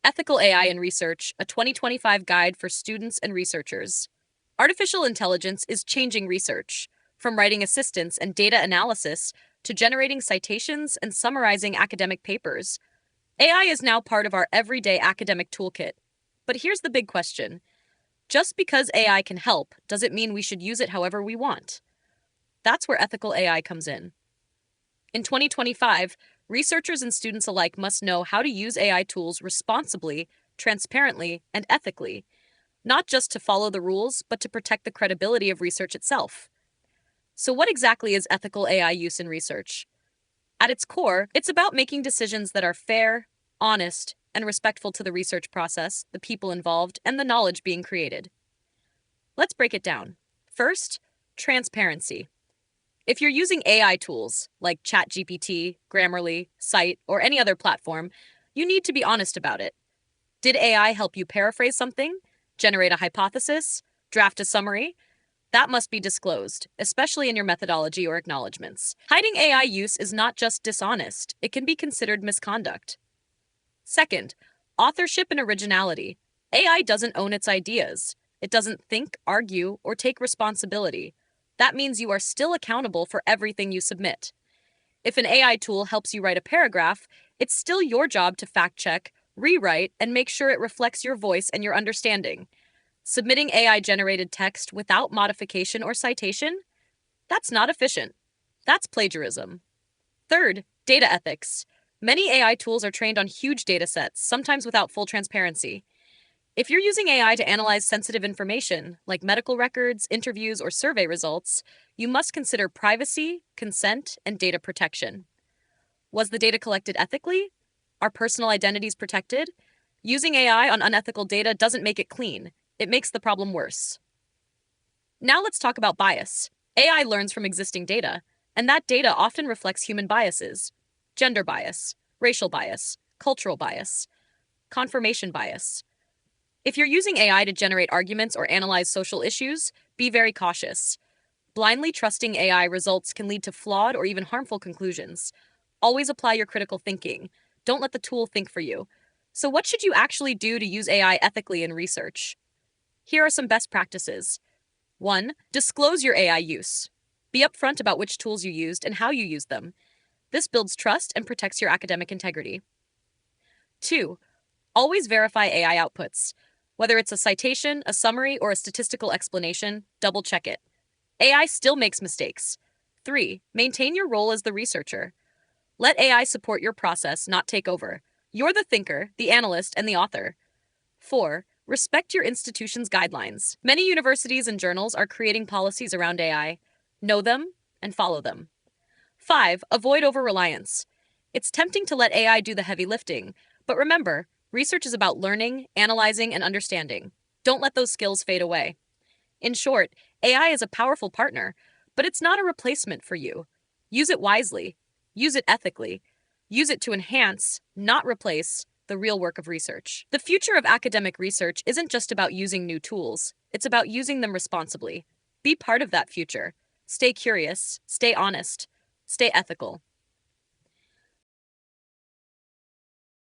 Ethical AI in Research, a 2025 guide for students and researchers. Artificial intelligence is changing research, from writing assistants and data analysis to generating citations and summarizing academic papers. AI is now part of our everyday academic toolkit. But here's the big question. Just because AI can help, does it mean we should use it however we want? That's where ethical AI comes in. In 2025, researchers and students alike must know how to use AI tools responsibly, transparently, and ethically, not just to follow the rules, but to protect the credibility of research itself. So, what exactly is ethical AI use in research? At its core, it's about making decisions that are fair, honest, and respectful to the research process, the people involved, and the knowledge being created. Let's break it down. First, transparency. If you're using AI tools like ChatGPT, Grammarly, Cite, or any other platform, you need to be honest about it. Did AI help you paraphrase something, generate a hypothesis, draft a summary? That must be disclosed, especially in your methodology or acknowledgments. Hiding AI use is not just dishonest, it can be considered misconduct. Second, authorship and originality. AI doesn't own its ideas. It doesn't think, argue, or take responsibility. That means you are still accountable for everything you submit. If an AI tool helps you write a paragraph, it's still your job to fact-check, rewrite, and make sure it reflects your voice and your understanding. Submitting AI-generated text without modification or citation? That's not efficient. That's plagiarism. Third, data ethics. Many AI tools are trained on huge data sets, sometimes without full transparency. If you're using AI to analyze sensitive information, like medical records, interviews, or survey results, you must consider privacy, consent, and data protection. Was the data collected ethically? Are personal identities protected? Using AI on unethical data doesn't make it clean. It makes the problem worse. Now let's talk about bias. AI learns from existing data, and that data often reflects human biases: gender bias, racial bias, cultural bias, confirmation bias. If you're using AI to generate arguments or analyze social issues, be very cautious. Blindly trusting AI results can lead to flawed or even harmful conclusions. Always apply your critical thinking. Don't let the tool think for you. So, what should you actually do to use AI ethically in research? Here are some best practices. 1. Disclose your AI use. Be upfront about which tools you used and how you used them. This builds trust and protects your academic integrity. 2. Always verify AI outputs. Whether it's a citation, a summary, or a statistical explanation, double check it. AI still makes mistakes. 3. Maintain your role as the researcher. Let AI support your process, not take over. You're the thinker, the analyst, and the author. 4. Respect your institution's guidelines. Many universities and journals are creating policies around AI. Know them and follow them. 5. Avoid over-reliance. It's tempting to let AI do the heavy lifting, but remember, research is about learning, analyzing, and understanding. Don't let those skills fade away. In short, AI is a powerful partner, but it's not a replacement for you. Use it wisely. Use it ethically. Use it to enhance, not replace, the real work of research. The future of academic research isn't just about using new tools. It's about using them responsibly. Be part of that future. Stay curious, stay honest, stay ethical.